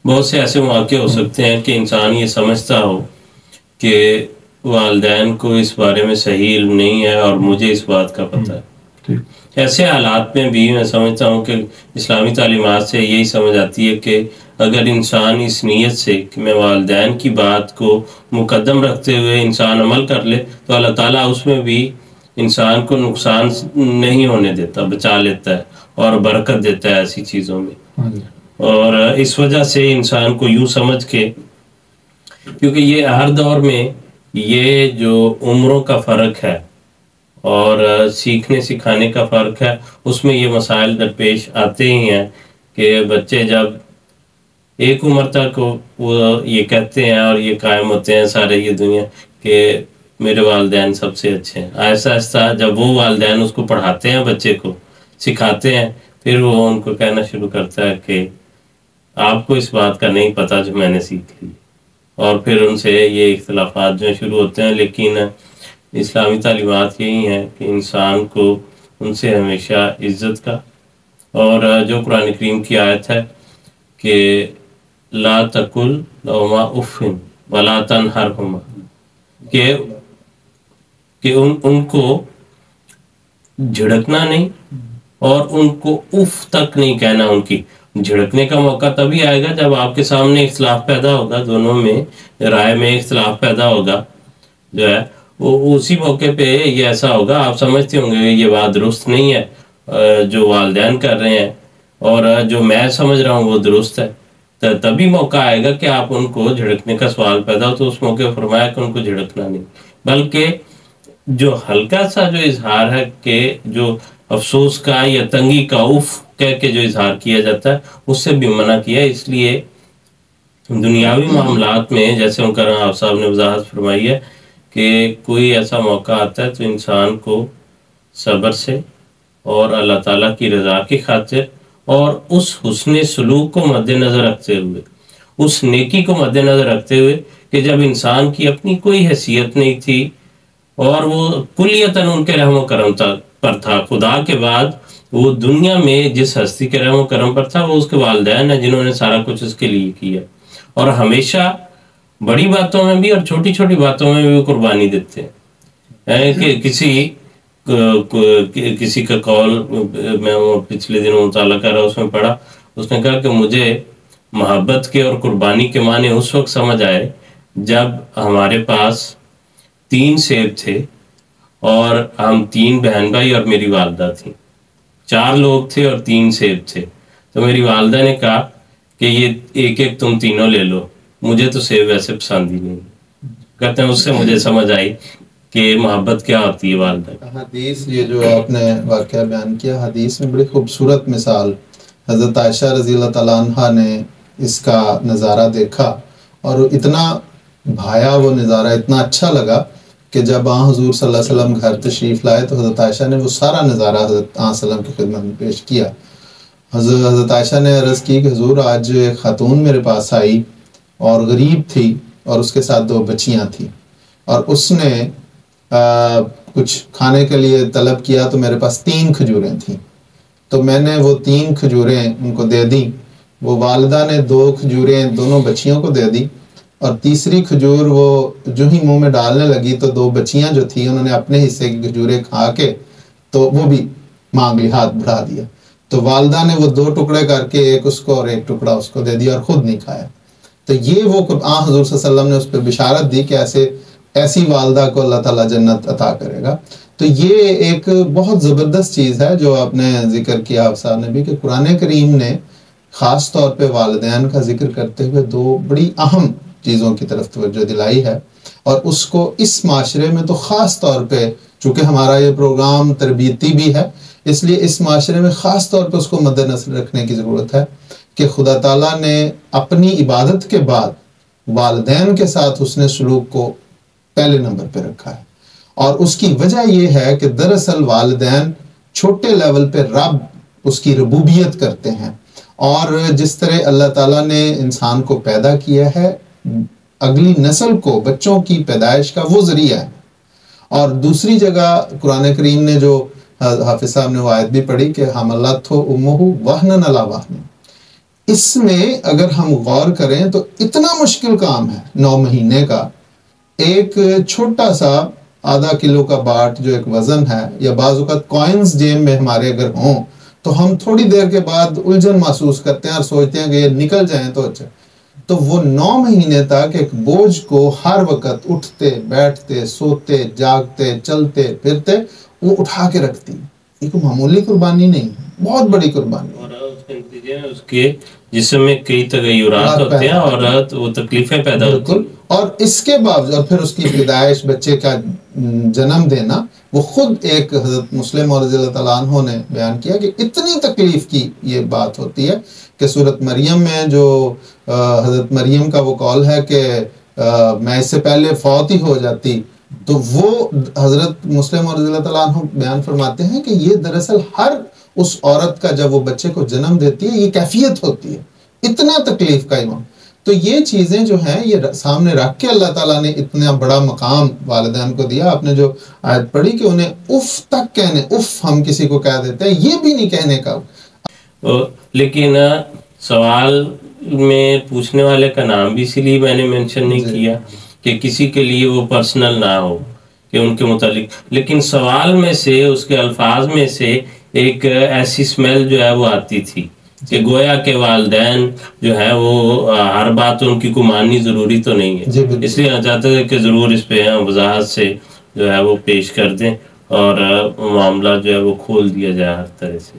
بہت سے ایسے مواقع ہو سکتے ہیں کہ انسان یہ سمجھتا ہو کہ والدین کو اس بارے میں صحیح علم نہیں ہے اور مجھے اس بات کا پتہ ہے. ایسے حالات میں بھی میں سمجھتا ہوں کہ اسلامی تعلیمات سے یہی سمجھ آتی ہے کہ اگر انسان اس نیت سے کہ میں والدین کی بات کو مقدم رکھتے ہوئے انسان عمل کر لے تو اللہ تعالیٰ اس میں بھی انسان کو نقصان نہیں ہونے دیتا، بچا لیتا ہے اور برکت دیتا ہے ایسی چیزوں میں. اور اس وجہ سے انسان کو یوں سمجھ کے، کیونکہ یہ ہر دور میں یہ جو عمروں کا فرق ہے اور سیکھنے سکھانے کا فرق ہے، اس میں یہ مسائل درپیش آتے ہی ہیں کہ بچے جب ایک عمر تک وہ یہ کہتے ہیں اور یہ قائم ہوتے ہیں سارے یہ دنیا کہ میرے والدین سب سے اچھے ہیں. آہستہ آہستہ جب وہ والدین اس کو پڑھاتے ہیں، بچے کو سکھاتے ہیں، پھر وہ ان کو کہنا شروع کرتا ہے کہ آپ کو اس بات کا نہیں پتہ جو میں نے سیکھ لی، اور پھر ان سے یہ اختلافات جو شروع ہوتے ہیں. لیکن اسلامی تعلیمات یہی ہیں کہ انسان کو ان سے ہمیشہ عزت کا، اور جو قرآن کریم کی آیت ہے کہ لا تقل لہما اف ولا تنہرہما، کہ ان کو جھڑکنا نہیں اور ان کو اف تک نہیں کہنا. ان کی جھڑکنے کا موقع تبھی آئے گا جب آپ کے سامنے اختلاف پیدا ہوگا، دونوں میں رائے میں اختلاف پیدا ہوگا، جو ہے وہ اسی موقع پہ یہ ایسا ہوگا. آپ سمجھتے ہوں گے یہ بات درست نہیں ہے جو والدین کر رہے ہیں، اور جو میں سمجھ رہا ہوں وہ درست ہے. تبھی موقع آئے گا کہ آپ ان کو جھڑکنے کا سوال پیدا ہو تو اس موقع فرمایا کہ ان کو جھڑکنا نہیں، بلکہ جو ہلکا سا جو اظہار ہے کہ جو افسوس کا یا تنگی کا اف کہہ کے جو اظہار کیا جاتا ہے اس سے بھی منع کیا. اس لیے دنیاوی معاملات میں جیسے ان کا آپ صاحب نے وضاحت فرمائی ہے کہ کوئی ایسا موقع آتا ہے تو انسان کو صبر سے اور اللہ تعالیٰ کی رضا کی خاطر اور اس حسن سلوک کو مد نظر رکھتے ہوئے، اس نیکی کو مد نظر رکھتے ہوئے کہ جب انسان کی اپنی کوئی حیثیت نہیں تھی اور وہ کلیتاً ان کے رحم و کرم پر تھا، خدا کے بعد وہ دنیا میں جس ہستی کے رحم و کرم پر تھا وہ اس کے والدین ہیں جنہوں نے سارا کچھ اس کے لیے کیا، اور ہمیشہ بڑی باتوں میں بھی اور چھوٹی چھوٹی باتوں میں بھی قربانی دیتے ہیں. کہ کسی کا قول میں پچھلے دنوں مطالعہ کر رہا اس میں پڑھا، اس نے کہا کہ مجھے محبت کے اور قربانی کے معنی اس وقت سمجھ آئے جب ہمارے پاس 3 سیب تھے اور ہم 3 بہن بھائی اور میری والدہ تھیں. 4 لوگ تھے اور 3 سیب تھے، تو میری والدہ نے کہا کہ یہ ایک ایک تم تینوں لے لو، مجھے تو سیب ویسے پسند ہی نہیں. کہتے ہیں اس سے مجھے سمجھ آئی کہ محبت کیا ہوتی ہے والدہ. حدیث یہ جو آپ نے واقعہ بیان کیا، حدیث میں بڑی خوبصورت مثال حضرت عائشہ رضی اللہ تعالیٰ عنہ نے اس کا نظارہ دیکھا اور اتنا بھایا وہ نظارہ، اتنا اچھا لگا کہ جب حضور صلی اللہ علیہ وسلم گھر تشریف لائے تو حضرت عائشہ نے وہ سارا نظارہ حضرت صلی اللہ علیہ وسلم کی خدمت میں پیش کیا. حضرت عائشہ نے عرض کی کہ حضور آج ایک خاتون میرے پاس آئی اور غریب تھی اور اس کے ساتھ 2 بچیاں تھیں، اور اس نے کچھ کھانے کے لیے طلب کیا تو میرے پاس 3 کھجوریں تھیں، تو میں نے وہ 3 کھجوریں ان کو دے دیں. وہ والدہ نے 2 کھجوریں دونوں بچیوں کو دے دی، اور تیسری کھجور وہ جو ہی منہ میں ڈالنے لگی تو 2 بچیاں جو تھیں انہوں نے اپنے حصے کی کھجوریں کھا کے تو وہ بھی مانگ لی، ہاتھ بڑھا دیا. تو والدہ نے وہ 2 ٹکڑے کر کے ایک اس کو اور ایک ٹکڑا اس کو دے دیا اور خود نہیں کھایا. تو یہ وہ قرآن حضور صلی اللہ علیہ وسلم نے اس پہ بشارت دی کہ ایسی والدہ کو اللہ تعالیٰ جنت عطا کرے گا. تو یہ ایک بہت زبردست چیز ہے جو آپ نے ذکر کیا آپ صاحب نے بھی، کہ قرآن کریم نے خاص طور پہ والدین کا ذکر کرتے ہوئے 2 بڑی اہم چیزوں کی طرف توجہ دلائی ہے، اور اس کو اس معاشرے میں تو خاص طور پہ، چونکہ ہمارا یہ پروگرام تربیتی بھی ہے اس لیے اس معاشرے میں خاص طور پہ اس کو مد نظر رکھنے کی ضرورت ہے کہ خدا تعالیٰ نے اپنی عبادت کے بعد والدین کے ساتھ حسن سلوک کو پہلے نمبر پہ رکھا ہے. اور اس کی وجہ یہ ہے کہ دراصل والدین چھوٹے لیول پہ رب اس کی ربوبیت کرتے ہیں، اور جس طرح اللہ تعالیٰ نے انسان کو پیدا کیا ہے اگلی نسل کو، بچوں کی پیدائش کا وہ ذریعہ ہے. اور دوسری جگہ قرآن کریم نے جو حافظ صاحب نے وہ آیت بھی پڑھی کہ حملتہ امہ وہنا علی وہن، اس میں اگر ہم غور کریں تو اتنا مشکل کام ہے 9 مہینے کا، ایک چھوٹا سا آدھا کلو کا باٹ جو ایک وزن ہے، یا بعض اوقات کوئنز جیب میں ہمارے اگر ہوں تو ہم تھوڑی دیر کے بعد الجھن محسوس کرتے ہیں اور سوچتے ہیں کہ یہ نکل جائیں تو اچھا. تو وہ 9 مہینے تک ایک بوجھ کو ہر وقت اٹھتے بیٹھتے سوتے جاگتے چلتے پھرتے وہ اٹھا کے رکھتی. ایک معمولی قربانی نہیں، بہت بڑی قربانی. اور اس کے نتیجے میں اس کے جسم میں کئی تغیرات ہوتے ہیں اور وہ تکلیفیں پیدا ہوتی ہیں. اور اس کے باوجود اور پھر اس کی پیدائش، بچے کا جنم دینا، وہ خود ایک حضرت مسلم رضی اللہ تعالیٰ عنہ نے بیان کیا کہ اتنی تکلیف کی یہ بات ہوتی ہے کہ سورۃ مریم میں جو حضرت مریم کا وہ قول ہے کہ میں اس سے پہلے فوت ہی ہو جاتی، تو وہ حضرت مسلم رضی اللہ تعالیٰ عنہ بیان فرماتے ہیں کہ یہ دراصل ہر اس عورت کا جب وہ بچے کو جنم دیتی ہے یہ کیفیت ہوتی ہے، اتنا تکلیف کا امام. تو یہ چیزیں جو ہیں یہ سامنے رکھ کے اللہ تعالیٰ نے اتنا بڑا مقام والدین کو دیا. آپ نے جو آیت پڑھی کہ انہیں اف تک کہنے، اف ہم کسی کو کہہ دیتے ہیں، یہ بھی نہیں کہنے کا. لیکن سوال میں پوچھنے والے کا نام بھی اسی لیے میں نے مینشن نہیں کیا کہ کسی کے لیے وہ پرسنل نہ ہو کہ ان کے متعلق، لیکن سوال میں سے اس کے الفاظ میں سے ایک ایسی سمیل جو ہے وہ آتی تھی کہ گویا کہ والدین جو ہے وہ ہر بات ان کی کو ماننی ضروری تو نہیں ہے. اس لیے چاہتے ہیں کہ ضرور اس پہ وضاحت سے جو ہے وہ پیش کر دیں اور معاملہ جو ہے وہ کھول دیا جائے ہر طرح سے.